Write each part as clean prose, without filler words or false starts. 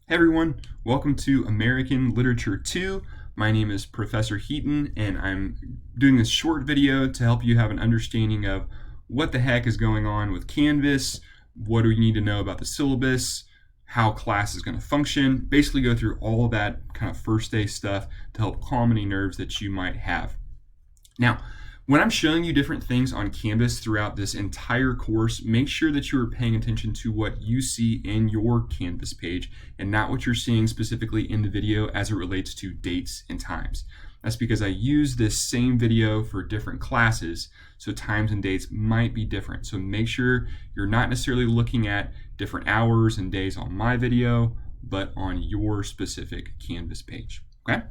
Hey everyone, welcome to American Literature 2. My name is Professor Heaton, and I'm doing this short video to help you have an understanding of what the heck is going on with Canvas, what do we need to know about the syllabus, how class is going to function, basically go through all of that kind of first day stuff to help calm any nerves that you might have. Now, when I'm showing you different things on Canvas throughout this entire course, make sure that you are paying attention to what you see in your Canvas page and not what you're seeing specifically in the video as it relates to dates and times. That's because I use this same video for different classes, so times and dates might be different. So make sure you're not necessarily looking at different hours and days on my video, but on your specific Canvas page, okay?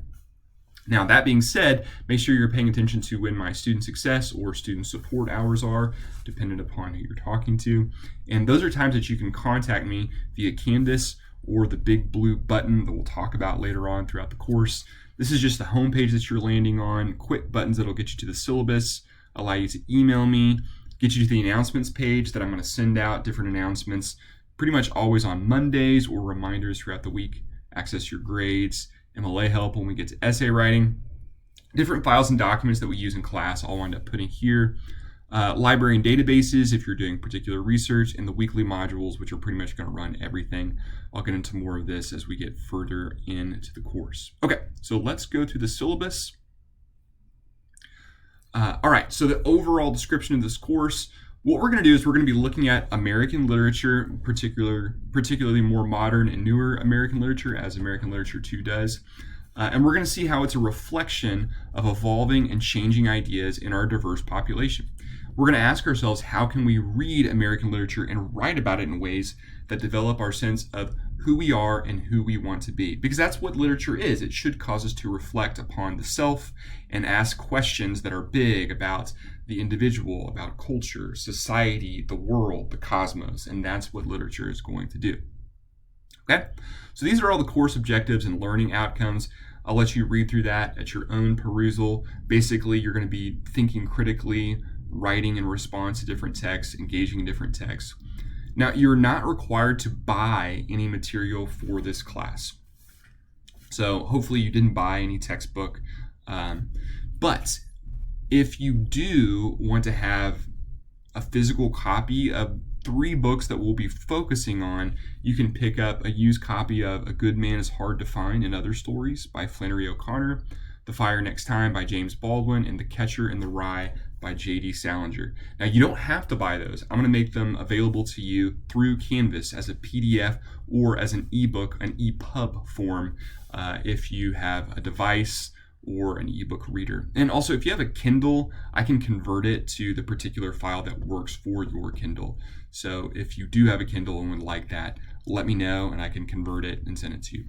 Now, that being said, make sure you're paying attention to when my student success or student support hours are, depending upon who you're talking to. And those are times that you can contact me via Canvas or the big blue button that we'll talk about later on throughout the course. This is just the home page that you're landing on, quick buttons that'll get you to the syllabus, allow you to email me, get you to the announcements page that I'm going to send out different announcements pretty much always on Mondays or reminders throughout the week, access your grades, MLA help when we get to essay writing, different files and documents that we use in class I'll wind up putting here, library and databases if you're doing particular research, and the weekly modules, which are pretty much going to run everything. I'll get into more of this as we get further into the course. Okay, so let's go to the syllabus. All right, so the overall description of this course, what we're going to do is we're going to be looking at American literature, particularly more modern and newer American literature, as American Literature 2 does. And we're going to see how it's a reflection of evolving and changing ideas in our diverse population. We're going to ask ourselves, how can we read American literature and write about it in ways that develop our sense of who we are and who we want to be? Because that's what literature is. It should cause us to reflect upon the self and ask questions that are big about the individual, about culture, society, the world, the cosmos, and that's what literature is going to do. Okay, so these are all the course objectives and learning outcomes. I'll let you read through that at your own perusal. Basically, you're going to be thinking critically, writing in response to different texts, engaging in different texts. Now, you're not required to buy any material for this class. So hopefully you didn't buy any textbook, but if you do want to have a physical copy of 3 books that we'll be focusing on, you can pick up a used copy of A Good Man is Hard to Find and Other Stories by Flannery O'Connor, The Fire Next Time by James Baldwin, and The Catcher in the Rye by J.D. Salinger. Now, you don't have to buy those. I'm going to make them available to you through Canvas as a PDF or as an ebook, an EPUB form, if you have a device or an ebook reader. And also, if you have a Kindle, I can convert it to the particular file that works for your Kindle. So if you do have a Kindle and would like that, let me know and I can convert it and send it to you.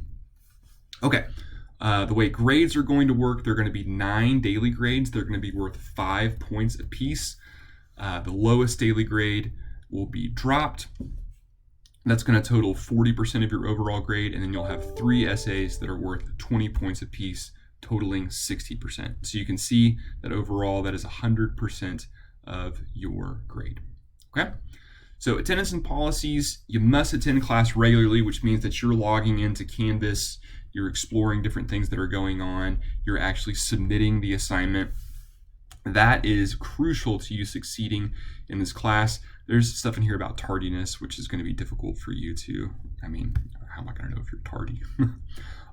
Okay, the way grades are going to work, they're going to be 9 daily grades. They're going to be worth 5 points apiece. The lowest daily grade will be dropped. That's going to total 40% of your overall grade, and then you'll have 3 essays that are worth 20 points apiece, totaling 60%. So you can see that overall that is 100% of your grade. Okay? So attendance and policies, you must attend class regularly, which means that you're logging into Canvas, you're exploring different things that are going on, you're actually submitting the assignment. That is crucial to you succeeding in this class. There's stuff in here about tardiness, which is going to be difficult for you to, how am I going to know if you're tardy?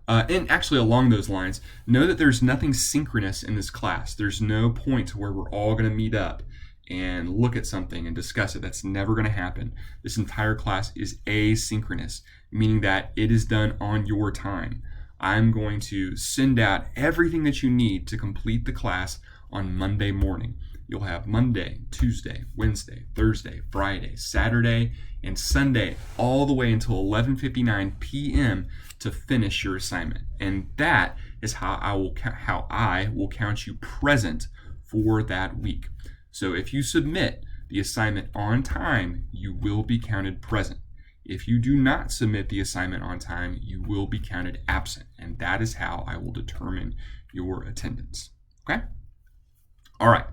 And actually along those lines, know that there's nothing synchronous in this class. There's no point to where we're all going to meet up and look at something and discuss it. That's never going to happen. This entire class is asynchronous, meaning that it is done on your time. I'm going to send out everything that you need to complete the class on Monday morning. You'll have Monday, Tuesday, Wednesday, Thursday, Friday, Saturday, and Sunday all the way until 11:59 p.m. to finish your assignment. And that is how I will count you present for that week. So if you submit the assignment on time, you will be counted present. If you do not submit the assignment on time, you will be counted absent. And that is how I will determine your attendance. Okay? All right.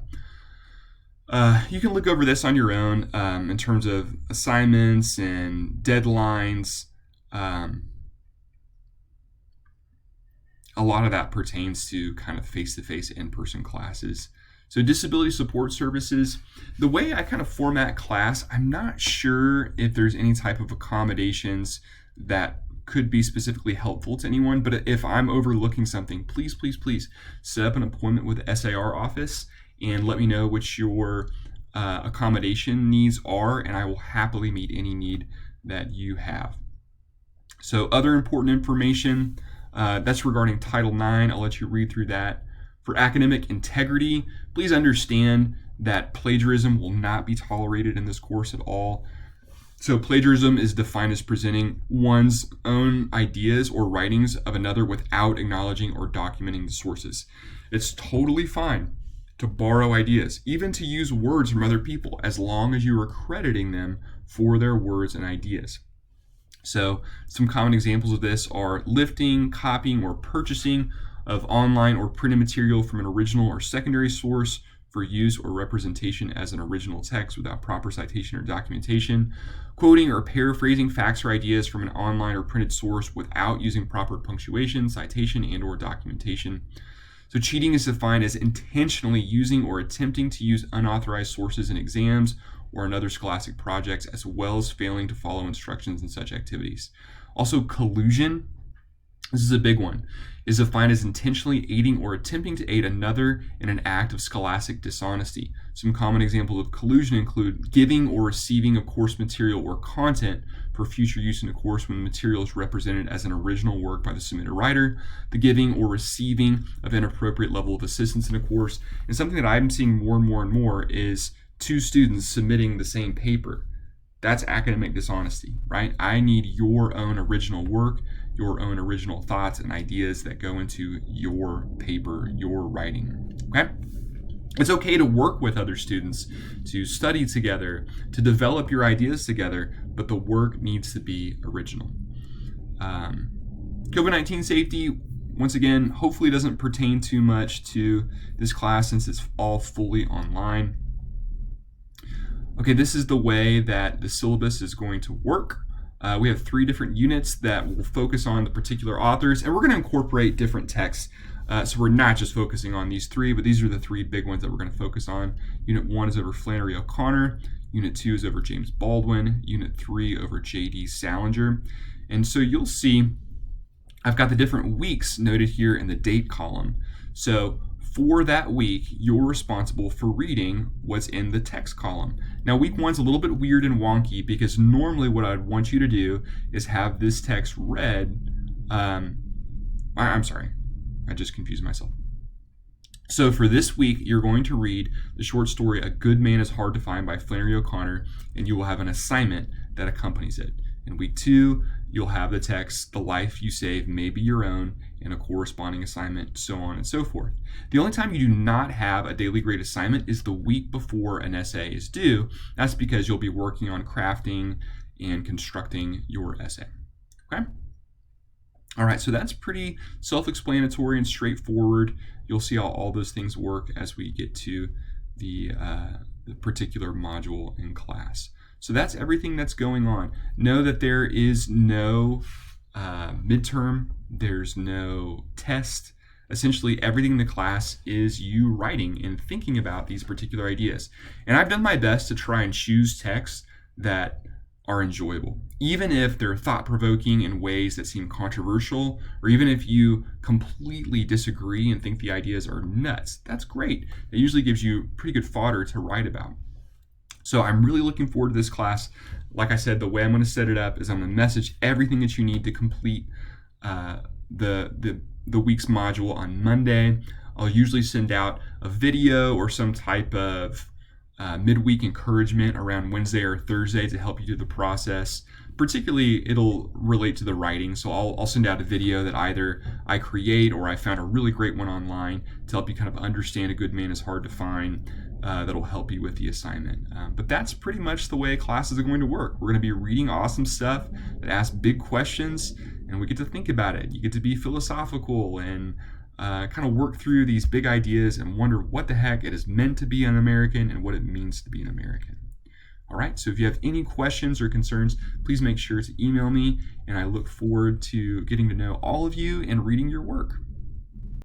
You can look over this on your own in terms of assignments and deadlines. a lot of that pertains to kind of face-to-face in-person classes. So disability support services, the way I kind of format class, I'm not sure if there's any type of accommodations that could be specifically helpful to anyone, but if I'm overlooking something, please set up an appointment with the SAR office and let me know what your accommodation needs are, and I will happily meet any need that you have. So other important information, that's regarding Title IX. I'll let you read through that. For academic integrity, please understand that plagiarism will not be tolerated in this course at all. So plagiarism is defined as presenting one's own ideas or writings of another without acknowledging or documenting the sources. It's totally fine to borrow ideas, even to use words from other people, as long as you are crediting them for their words and ideas. So some common examples of this are lifting, copying, or purchasing of online or printed material from an original or secondary source for use or representation as an original text without proper citation or documentation, quoting or paraphrasing facts or ideas from an online or printed source without using proper punctuation, citation, and or documentation. So cheating is defined as intentionally using or attempting to use unauthorized sources in exams or in other scholastic projects, as well as failing to follow instructions in such activities. Also, collusion, this is a big one, is defined as intentionally aiding or attempting to aid another in an act of scholastic dishonesty. Some common examples of collusion include giving or receiving of course material or content for future use in a course when the material is represented as an original work by the submitted writer, the giving or receiving of inappropriate level of assistance in a course, and something that I'm seeing more and more is two students submitting the same paper. That's academic dishonesty, right? I need your own original work, your own original thoughts and ideas that go into your paper, your writing, okay? It's okay to work with other students, to study together, to develop your ideas together, but the work needs to be original. COVID-19 safety, once again, hopefully doesn't pertain too much to this class since it's all fully online. Okay, this is the way that the syllabus is going to work. We have 3 different units that will focus on the particular authors, and we're going to incorporate different texts. So we're not just focusing on these 3, but these are the 3 big ones that we're going to focus on. Unit 1 is over Flannery O'Connor. Unit 2 is over James Baldwin. Unit 3 over J.D. Salinger. And so you'll see I've got the different weeks noted here in the date column. So for that week, you're responsible for reading what's in the text column. Now, week 1's a little bit weird and wonky because normally what I'd want you to do is have this text read. I'm sorry, I just confused myself. So for this week, you're going to read the short story, A Good Man is Hard to Find by Flannery O'Connor, and you will have an assignment that accompanies it. In week 2, you'll have the text, The Life You Save May Be Your Own, and a corresponding assignment, so on and so forth. The only time you do not have a daily grade assignment is the week before an essay is due. That's because you'll be working on crafting and constructing your essay. Okay? All right, so that's pretty self-explanatory and straightforward. You'll see how all those things work as we get to the particular module in class. So that's everything that's going on. Know that there is no midterm, there's no test. Essentially, everything in the class is you writing and thinking about these particular ideas. And I've done my best to try and choose texts that are enjoyable, even if they're thought-provoking in ways that seem controversial, or even if you completely disagree and think the ideas are nuts. That's great. It usually gives you pretty good fodder to write about. So I'm really looking forward to this class. Like I said, the way I'm going to set it up is I'm going to message everything that you need to complete the week's module on Monday. I'll usually send out a video or some type of midweek encouragement around Wednesday or Thursday to help you through the process. Particularly, it'll relate to the writing, so I'll send out a video that either I create or I found a really great one online to help you kind of understand A Good Man is Hard to Find. That'll help you with the assignment. But that's pretty much the way classes are going to work. We're going to be reading awesome stuff that asks big questions, and we get to think about it. You get to be philosophical and kind of work through these big ideas and wonder what the heck it is meant to be an American and what it means to be an American. All right, so if you have any questions or concerns, please make sure to email me, and I look forward to getting to know all of you and reading your work.